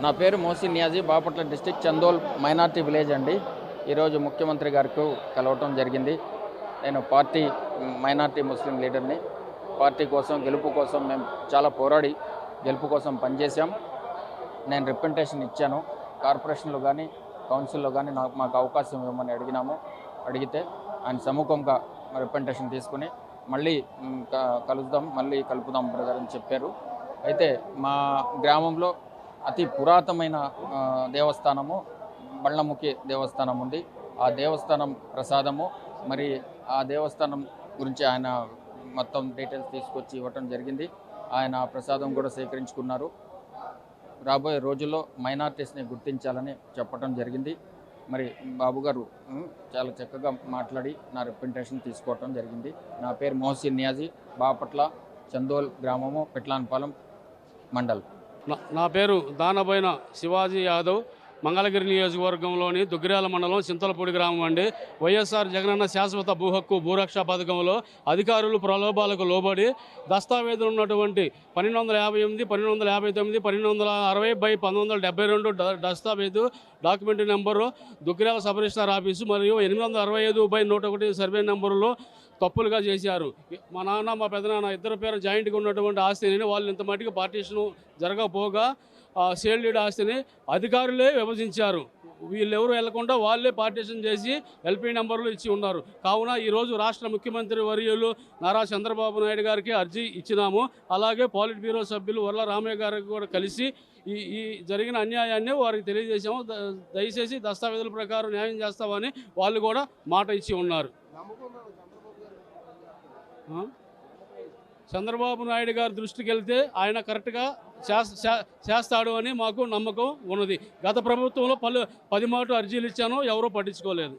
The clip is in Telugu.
నా పేరు Mohsin Niazi, Bapatla district Chandol minority village అండి. ఈరోజు ముఖ్యమంత్రి గారికి కలవటం జరిగింది. నేను పార్టీ మైనార్టీ ముస్లిం లీడర్ని. పార్టీ కోసం, గెలుపు కోసం మేము చాలా పోరాడి గెలుపు కోసం పనిచేశాం. నేను రిప్రజెంటేషన్ ఇచ్చాను. కార్పొరేషన్లో కానీ కౌన్సిల్లో కానీ మాకు అవకాశం ఇవ్వమని అడిగితే ఆయన సముఖంగా రిప్రజెంటేషన్ తీసుకుని మళ్ళీ కలుపుదాం బ్రదర్ అని చెప్పారు. అయితే మా గ్రామంలో అతి పురాతనమైన దేవస్థానము బళ్ళముఖి దేవస్థానం ఉంది. ఆ దేవస్థానం ప్రసాదము, మరి ఆ దేవస్థానం గురించి ఆయన మొత్తం డీటెయిల్స్ తీసుకొచ్చి ఇవ్వటం జరిగింది. ఆయన ప్రసాదం కూడా సేకరించుకున్నారు. రాబోయే రోజుల్లో మైనార్టీస్ని గుర్తించాలని చెప్పడం జరిగింది. మరి బాబు గారు చాలా చక్కగా మాట్లాడి నా రిప్రజెంటేషన్ తీసుకోవటం జరిగింది. నా పేరు మోసిన్ నియాజీ, బాపట్ల చందోల్ గ్రామము, పెట్లాన్పాలెం మండల్. నా పేరు దానబోయిన శివాజీ యాదవ్, మంగళగిరి నియోజకవర్గంలోని దుగ్గిరాల మండలం చింతలపూడి గ్రామం అండి. వైఎస్ఆర్ జగనన్న శాశ్వత భూ హక్కు భూరక్ష పథకంలో అధికారులు ప్రలోభాలకు లోబడి దస్తావేజులు ఉన్నటువంటి 1258, 1259, 1260/1972 దస్తావేజు documentary number Duggirala sub registrar office మరియు 865/101 సర్వే నెంబరులో తప్పులుగా చేశారు. మా నాన్న మా పెదనాన్న ఇద్దరు పేరు జాయింట్గా ఉన్నటువంటి ఆస్తిని వాళ్ళు ఇంత మట్టికి పార్టీషన్ జరగకపోగా సేల్ డీడ్ ఆస్తిని అధికారులే విభజించారు. వీళ్ళెవరు వెళ్లకుండా వాళ్ళే పార్టీషన్ చేసి ఎల్పీ నెంబర్లు ఇచ్చి ఉన్నారు. కావున ఈరోజు రాష్ట్ర ముఖ్యమంత్రి వర్యులు నారా చంద్రబాబు నాయుడు గారికి అర్జీ ఇచ్చినాము. అలాగే పాలిట్ బ్యూరో సభ్యులు వర్ల రామయ్య గారికి కూడా కలిసి ఈ జరిగిన అన్యాయాన్ని వారికి తెలియజేశాము. దయచేసి దస్తావేజుల ప్రకారం న్యాయం చేస్తామని వాళ్ళు కూడా మాట ఇచ్చి ఉన్నారు. చంద్రబాబు నాయుడు గారి దృష్టికి వెళ్తే ఆయన కరెక్ట్గా చేస్తాడు అని మాకు నమ్మకం ఉన్నది. గత ప్రభుత్వంలో 10 మాటలు అర్జీలు ఇచ్చాను, ఎవరూ పట్టించుకోలేదు.